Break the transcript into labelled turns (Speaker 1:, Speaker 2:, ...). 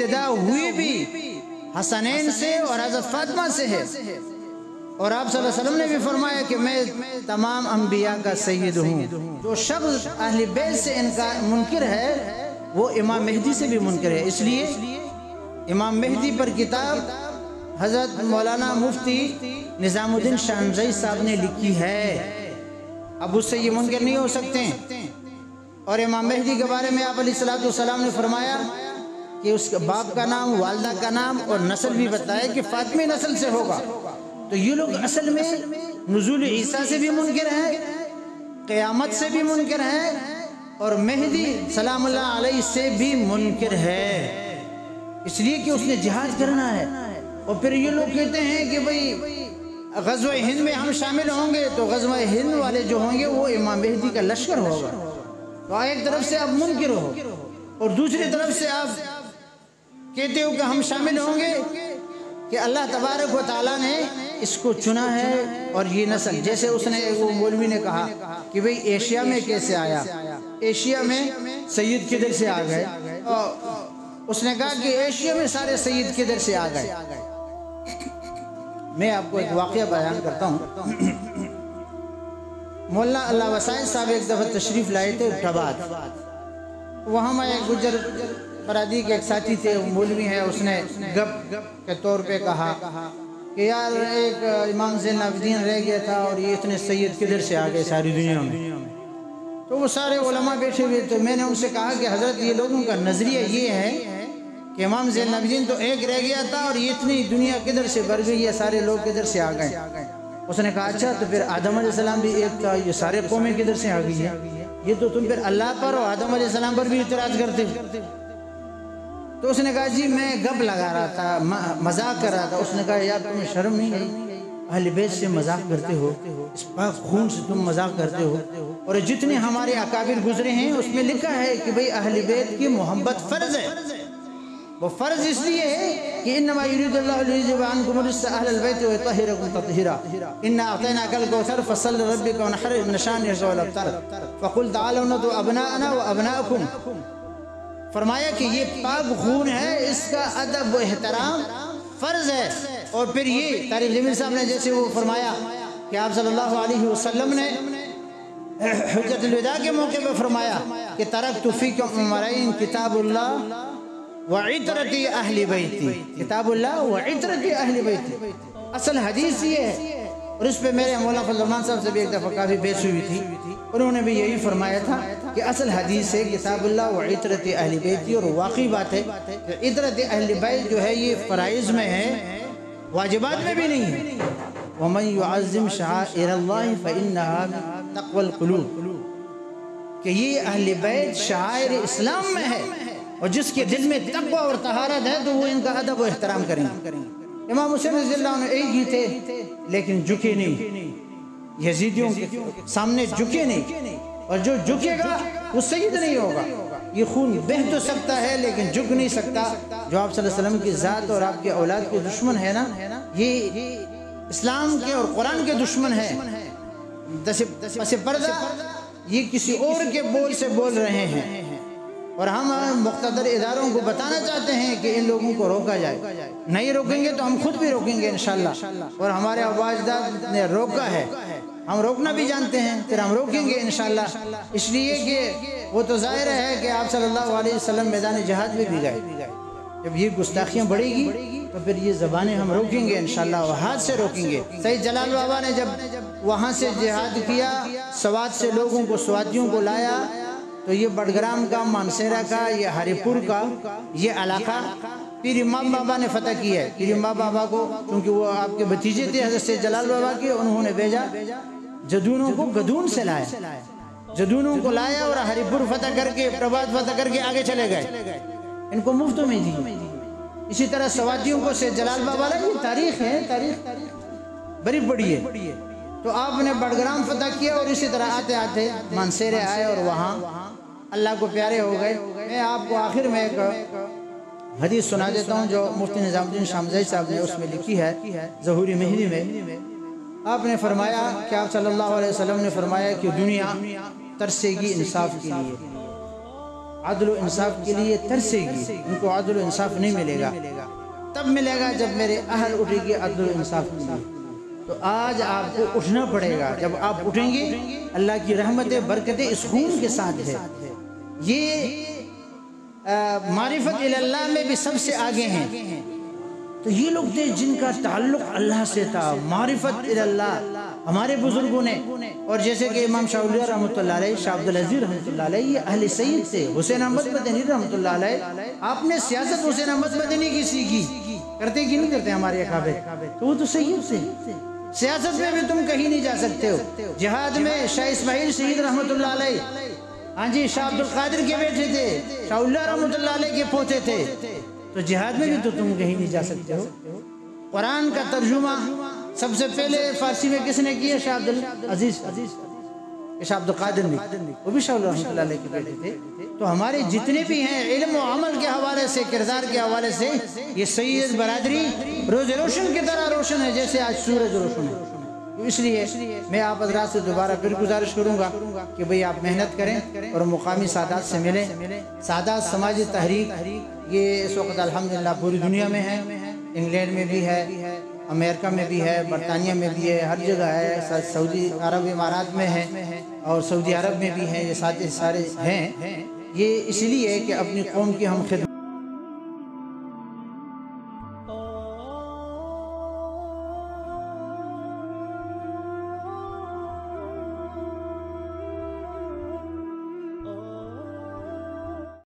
Speaker 1: ابتدا ہوئی بھی حسنین سے اور حضرت فاطمہ سے ہے، اور آپ صلی اللہ علیہ وسلم نے بھی فرمایا کہ میں تمام انبیاء کا سید ہوں۔ جو شخص اہل بیت سے منکر ہے وہ امام مہدی سے بھی منکر ہے۔ اس لیے امام مہدی پر کتاب حضرت مولانا مفتی نظام الدین شاہنظری صاحب نے لکھی ہے، اب اس سے یہ منکر نہیں ہو سکتے ہیں۔ اور امام مہدی کے بارے میں آپ علیہ الصلوۃ والسلام نے فرمایا کہ اس کے باپ کا نام، والدہ کا نام اور نسل بھی بتایا کہ فاطمی نسل سے ہوگا۔ تو یہ لوگ اصل میں نزول عیسیٰ سے بھی منکر ہیں، قیامت سے بھی منکر ہیں، اور مہدی سلام اللہ علیہ سے بھی منکر ہے، اس لیے کہ اس نے جہاد کرنا ہے۔ اور پھر یہ لوگ کہتے ہیں کہ بھئی غزوہ ہند میں ہم شامل ہوں گے، تو غزوہ ہند والے جو ہوں گے وہ امام مہدی کا لشکر ہوگا۔ تو ایک طرف سے آپ منکر ہو اور دوسری طرف سے آپ کہتے ہو کہ ہم شامل ہوں گے، کہ اللہ تبارک و تعالیٰ نے اس کو چنا ہے اور یہ نسل، جیسے اس نے وہ مولوی نے کہا کہ بھئی ایشیا میں کیسے آیا، ایشیا میں سید کدھر سے آ گئے، اس نے کہا کہ ایشیا میں سارے سید کدھر سے آ گئے۔ میں آپ کو ایک واقعہ بیان کرتا ہوں۔ مولانا اللہ وسائل صاحب ایک دفعہ تشریف لائے تھے ٹھبات، وہاں میں گجر برادری کے ایک ساتھی تھے، مولوی ہیں، اس نے گپ کے طور پہ کہا کہ یار ایک امام زین العابدین رہ گیا تھا اور یہ اتنے سید کدھر سے آ گئے ساری دنیا میں۔ تو وہ سارے علماء بیٹھے ہوئے، تو میں نے ان سے کہا کہ حضرت یہ لوگوں کا نظریہ یہ ہے کہ امام زین العابدین تو ایک رہ گیا تھا اور یہ اتنی دنیا کدھر سے بڑھ گئی ہے، سارے لوگ کدھر سے آ گئے۔ اس نے کہا اچھا تو پھر آدم علیہ السلام بھی ایک تھا، یہ سارے قومیں کدھر سے آ گئی ہیں، یہ تو تم پھر اللہ پر اور آدم علیہ السلام پر بھی اعتراض کرتے ہو۔ تو اس نے کہا جی میں گپ لگا رہا تھا، مذاق کر رہا تھا۔ اس نے کہا یار تمہیں شرم نہیں آئی، اہل بیت سے مذاق کرتے ہو، اس پاک خون سے تم مذاق کرتے ہو، اور جتنے ہمارے اکابر گزرے ہیں اس میں لکھا ہے کہ بھئی اہل بیت کی محبت فرض ہے۔ وہ فرض اس لیے ہے کہ انما یرید اللہ لیذهب عنکم الرجس اہل البیت ویطہرکم تطہیرا، انا اعطیناک الکوثر فصل لربک وانحر ان شانئک هو الابتر فقل تعالوا ندعو ابناءنا وابناءکم۔ فرمایا کہ یہ پاک خون ہے، اس کا ادب و احترام فرض ہے۔ اور پھر یہ طارق جمیل صاحب نے جیسے وہ فرمایا کہ آپ صلی اللہ علیہ وسلم نے حجت الوداع کے موقع پہ فرمایا کہ ترکت فیکم امرین کتاب اللہ وعطرتی اہل بیتی، کتاب اللہ وعطرتی اہل بیتی۔ اصل حدیث یہ ہے، اور اس پہ میرے مولانا فضل الرحمان صاحب سے بھی ایک دفعہ کافی بحث ہوئی تھی، انہوں نے بھی یہی فرمایا تھا کہ اصل حدیث ہے کتاب اللہ وعطرت اہل بیتی، اور واقعی بات ہے کہ عطرت اہل بیت جو ہے یہ فرائض میں ہے، واجبات میں بھی نہیں ہے۔ وَمَنْ يُعَظِّمْ شَعَائِرَ اللَّهِ فَإِنَّهَا مِن تَقْوَى الْقُلُوبِ، کہ یہ اہل بیت شعائر اسلام میں ہے، اور جس کے دل میں تقوی اور طہارت ہے تو وہ ان کا ادب و احترام کریں گے۔ امام حسین رضی اللہ عنہ ایک ہی تھے لیکن جھکے نہیں، یزیدیوں کے سامنے جھکے نہیں، اور جو جھکے گا وہ سید نہیں ہوگا۔ یہ خون بہہ تو سکتا ہے لیکن جھک نہیں سکتا۔ جو آپ صلی اللہ علیہ وسلم کی ذات اور آپ کے اولاد کے دشمن ہے نا، یہ اسلام کے اور قرآن کے دشمن ہے، پس پردہ یہ کسی اور کے بول سے بول رہے ہیں، اور ہم مقتدر اداروں کو بتانا چاہتے ہیں کہ ان لوگوں کو روکا جائے۔ نہیں روکیں گے تو ہم خود بھی روکیں گے انشاءاللہ، اور ہمارے آباءجداد نے روکا ہے، ہم روکنا بھی جانتے ہیں، پھر ہم روکیں گے انشاءاللہ۔ اس لیے کہ وہ تو ظاہر ہے کہ آپ صلی اللہ علیہ وسلم میدان جہاد میں بھی گئے، جب یہ گستاخیاں بڑھے گی تو پھر یہ زبانیں ہم روکیں گے انشاءاللہ، اور ہاتھ سے روکیں گے۔ سید جلال بابا نے جب وہاں سے جہاد کیا، سوات سے لوگوں کو، سواتیوں کو لایا، تو یہ بڑگرام کا، مانسیرہ کا، یہ ہری پور کا یہ علاقہ پیر امام بابا نے فتح کیا ہے۔ پیر امام بابا کو کیونکہ وہ آپ کے بھتیجے تھے حضرت سید جلال بابا کے، انہوں نے بھیجا جدونوں کو، گدون سے لایا، جدونوں کو لایا اور ہری پور فتح کر کے، پربات فتح کر کے آگے چلے گئے، ان کو مفت میں دی۔ اسی طرح سواتیوں کو سید جلال بابا نے، یہ تاریخ ہے، تاریخ بڑی بڑی ہے۔ تو آپ نے بڑگرام فتح کیا، اور اسی طرح آتے آتے مانسیرے آئے اور وہاں اللہ کو پیارے ہو گئے۔ میں آپ کو آخر میں ایک حدیث سنا دیتا ہوں جو مفتی نظام الدین شاہنظری صاحب نے اس میں لکھی ہے، ظہور مہدی میں۔ آپ نے فرمایا کہ آپ صلی اللہ علیہ وسلم نے فرمایا کہ دنیا ترسے گی انصاف کے لیے، عدل و انصاف کے لیے ترسے گی، ان کو عدل و انصاف نہیں ملے گا، تب ملے گا جب میرے اہل اٹھے گی عدل و انصاف کے لیے۔ تو آج آپ کو اٹھنا پڑے گا، جب آپ اٹھیں گے اللہ کی رحمتیں برکتیں اس خون کے ساتھ ہے۔ یہ معرفت اللہ میں بھی سب سے آگے ہیں۔ تو یہ لوگ تھے جن کا تعلق اللہ سے تھا، معرفت اللہ ہمارے بزرگوں نے۔ اور جیسے کہ امام شاہ ولی اللہ رحمۃ اللہ علیہ، شاہ عبدالعزیز رحمۃ اللہ علیہ، یہ اہل سید تھے۔ حسین احمد مدنی رحمۃ اللہ علیہ، آپ نے سیاست حسین احمد مدنی کی سیکھی، کرتے کی نہیں کرتے ہمارے اکابر؟ تو وہ تو سید تھے۔ سیاست میں بھی تم کہیں نہیں جا سکتے ہو۔ جہاد میں شاہ اسماعیل سید رحمۃ اللہ علیہ، ہاں جی، شاہ عبد القادر کے بیٹے تھے، شاہ اللہ رحمۃ اللہ علیہ کے پوتے تھے، تو جہاد میں بھی تو تم کہیں نہیں جا سکتے ہو۔ قرآن کا ترجمہ سب سے پہلے فارسی میں کس نے کیا؟ شاہ عبدالعزیز، شاہ عبد القادر نے، وہ بھی شاہ اللہ رحمۃ اللہ علیہ کے بیٹے تھے۔ تو ہمارے جتنے بھی ہیں علم و عمل کے حوالے سے، کردار کے حوالے سے، یہ سید برادری روز روشن کی طرح روشن ہے جیسے آج سورج روشن ہے۔ اس لیے میں آپ حضرات سے دوبارہ پھر گزارش کروں گا کہ بھئی آپ محنت کریں اور مقامی سادات سے ملیں۔ سادات سماجی تحریک یہ اس وقت الحمدللہ پوری دنیا میں ہے، انگلینڈ میں بھی ہے، امریکہ میں بھی ہے، برطانیہ میں بھی ہے، ہر جگہ ہے، سعودی عرب امارات میں ہے اور سعودی عرب میں بھی ہے، یہ سارے ہیں۔ یہ اس لیے کہ اپنی قوم کی ہم خدمت